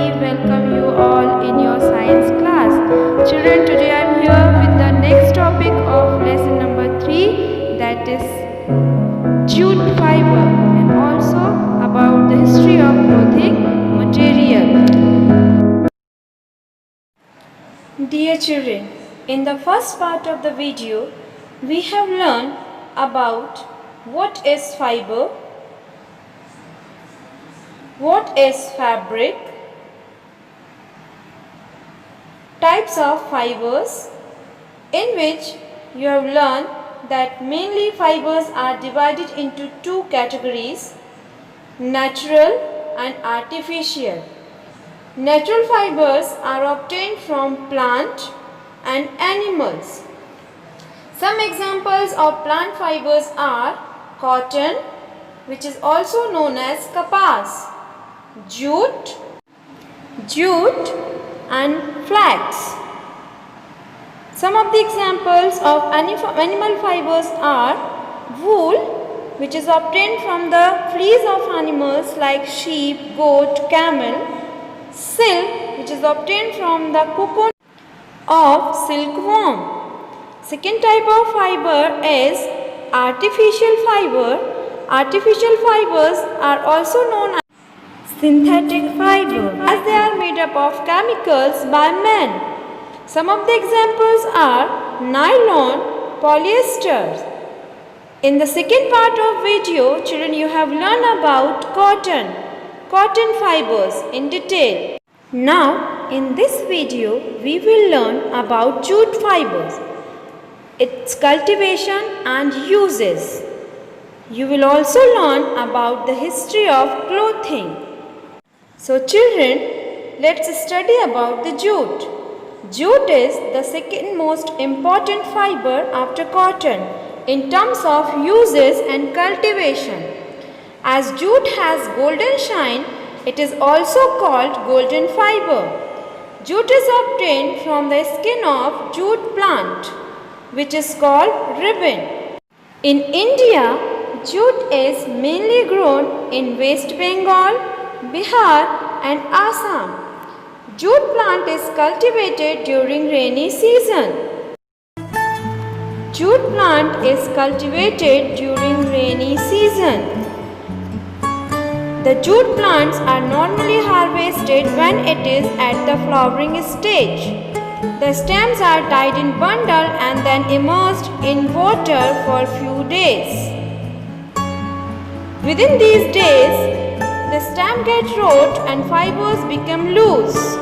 warmly welcome you all in your science class. Children, today I am here with the next topic of lesson number 3, that is jute fiber, and also about the history of clothing material. Dear children, in the first part of the video, we have learned about what is fiber, what is fabric, types of fibers, in which you have learned that mainly fibers are divided into two categories, natural and artificial. Natural fibers are obtained from plant and animals. Some examples of plant fibers are cotton, which is also known as kapas, jute and flax. Some of the examples of animal fibers are wool, which is obtained from the fleece of animals like sheep, goat, camel. Silk, which is obtained from the cocoon of silkworm. Second type of fiber is artificial fiber. Artificial fibers are also known as synthetic fiber, as they are made up of chemicals by man. Some of the examples are nylon, polyester. In the second part of video, children, you have learned about cotton fibers in detail. Now, in this video, we will learn about jute fibers, its cultivation and uses. You will also learn about the history of clothing. So children, let's study about the jute. Jute is the second most important fiber after cotton in terms of uses and cultivation. As jute has golden shine, it is also called golden fiber. Jute is obtained from the skin of jute plant, which is called ribbon. In India, jute is mainly grown in West Bengal, Bihar and Assam. Jute plant is cultivated during rainy season. Jute plant is cultivated during rainy season. The jute plants are normally harvested when it is at the flowering stage. The stems are tied in bundle and then immersed in water for few days. Within these days, the stem gets rot and fibers become loose.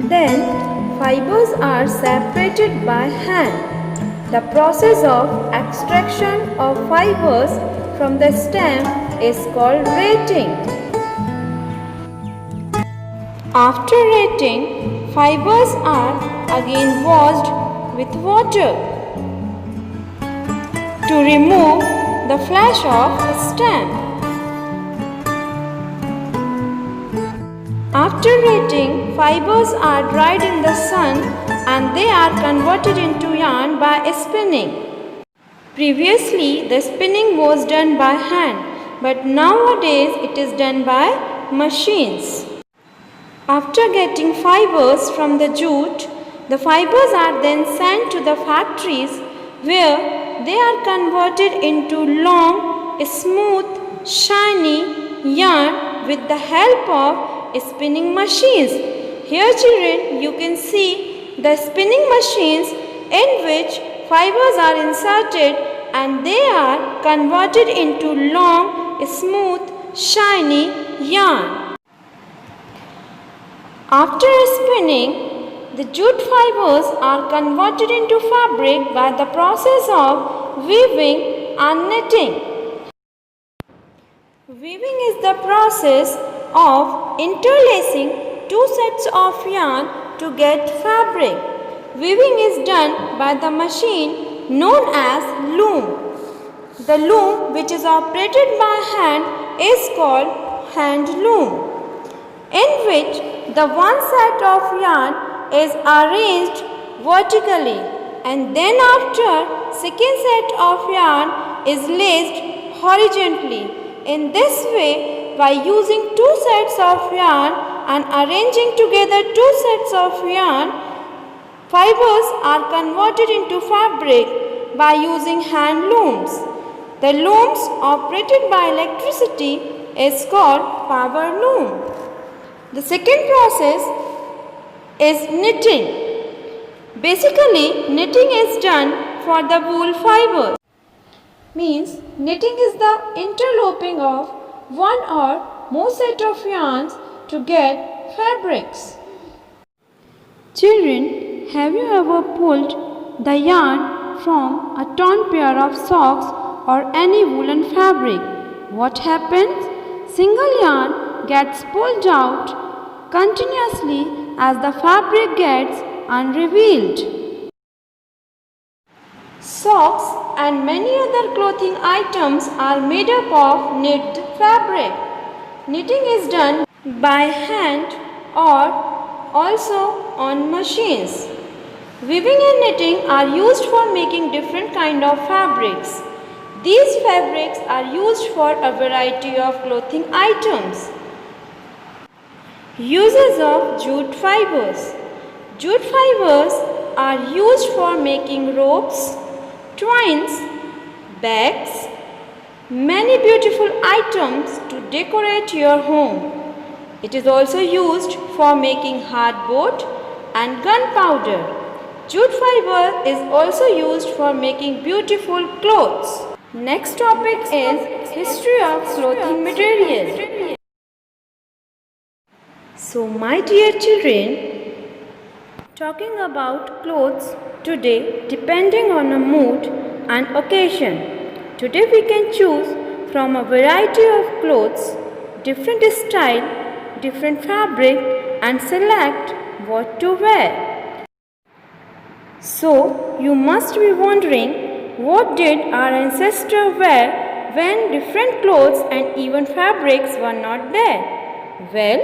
Then, fibers are separated by hand. The process of extraction of fibers from the stem is called retting. After retting, fibers are again washed with water to remove the flesh of the stem. After retting, fibers are dried in the sun and they are converted into yarn by spinning. Previously, the spinning was done by hand, but nowadays it is done by machines. After getting fibers from the jute, the fibers are then sent to the factories where they are converted into long, smooth, shiny yarn with the help of spinning machines. Here children, you can see the spinning machines in which fibers are inserted and they are converted into long, smooth, shiny yarn. After spinning, the jute fibers are converted into fabric by the process of weaving and knitting. Weaving is the process of interlacing two sets of yarn to get fabric. Weaving is done by the machine known as loom. The loom, which is operated by hand, is called hand loom, in which the one set of yarn is arranged vertically and then after second set of yarn is laced horizontally. In this way, by using two sets of yarn and arranging together two sets of yarn, fibers are converted into fabric by using hand looms. The looms operated by electricity is called power loom. The second process is knitting. Basically, knitting is done for the wool fibers. Means knitting is the interloping of one or more set of yarns to get fabrics. Children, have you ever pulled the yarn from a torn pair of socks or any woolen fabric? What happens? Single yarn gets pulled out continuously as the fabric gets unrevealed. Socks and many other clothing items are made up of knit fabric. Knitting is done by hand or also on machines. Weaving and knitting are used for making different kinds of fabrics. These fabrics are used for a variety of clothing items. Uses of jute fibers. Jute fibers are used for making ropes, twines, bags, many beautiful items to decorate your home. It is also used for making hardboard and gunpowder. Jute fiber is also used for making beautiful clothes. Next topic is history of clothing material. So my dear children, talking about clothes today depending on a mood and occasion. Today we can choose from a variety of clothes, different style, different fabric and select what to wear. So you must be wondering, what did our ancestors wear when different clothes and even fabrics were not there? Well,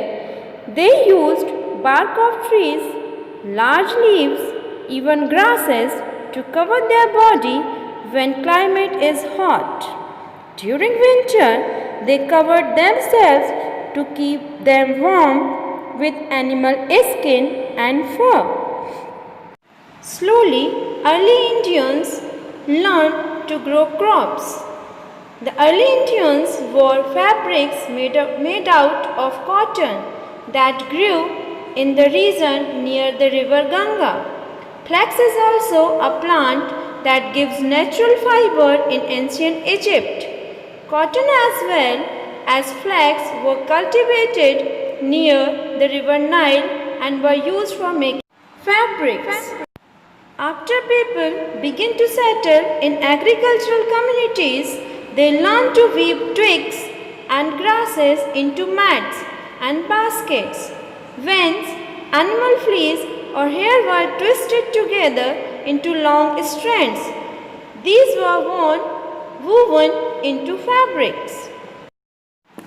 they used bark of trees, large leaves, even grasses to cover their body when climate is hot. During winter, they covered themselves to keep them warm with animal skin and fur. Slowly, early Indians learned to grow crops. The early Indians wore fabrics made out of cotton that grew in the region near the river Ganga. Flax is also a plant that gives natural fiber in ancient Egypt. Cotton as well as flax were cultivated near the river Nile and were used for making fabrics. After people begin to settle in agricultural communities, they learn to weave twigs and grasses into mats and baskets. Whence animal fleece or hair were twisted together into long strands. These were woven into fabrics.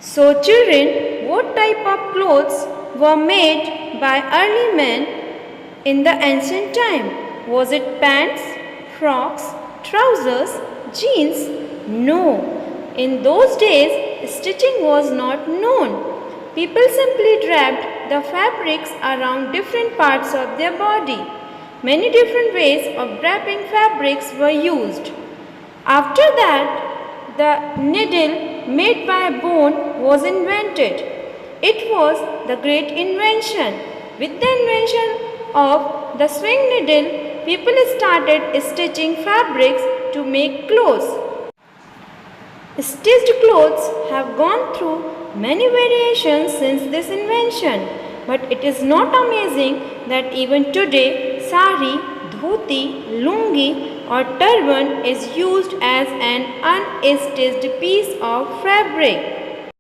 So children, what type of clothes were made by early men in the ancient time? Was it pants, frocks, trousers, jeans? No. In those days, stitching was not known. People simply wrapped the fabrics around different parts of their body. Many different ways of wrapping fabrics were used. After that, the needle made by bone was invented. It was the great invention. With the invention of the swing needle, people started stitching fabrics to make clothes. Stitched clothes have gone through many variations since this invention, but it is not amazing that even today sari, dhoti, lungi or turban is used as an unstitched piece of fabric.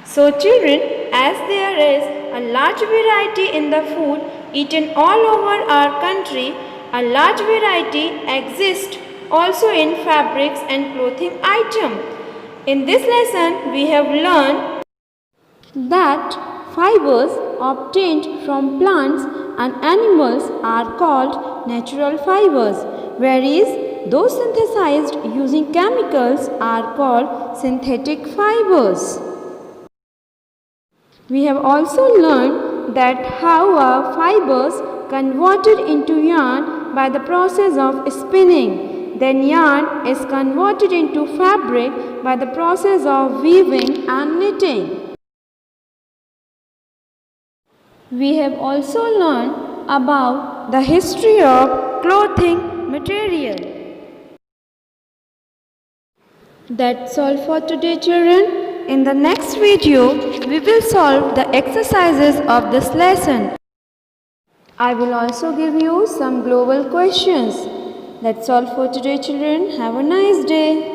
So children, as there is a large variety in the food eaten all over our country, a large variety exists also in fabrics and clothing items. In this lesson, we have learned that fibers obtained from plants and animals are called natural fibers, whereas those synthesized using chemicals are called synthetic fibers. We have also learned that how are fibers converted into yarn by the process of spinning. Then yarn is converted into fabric by the process of weaving and knitting. We have also learned about the history of clothing material. That's all for today, children. In the next video, we will solve the exercises of this lesson. I will also give you some global questions. That's all for today, children. Have a nice day.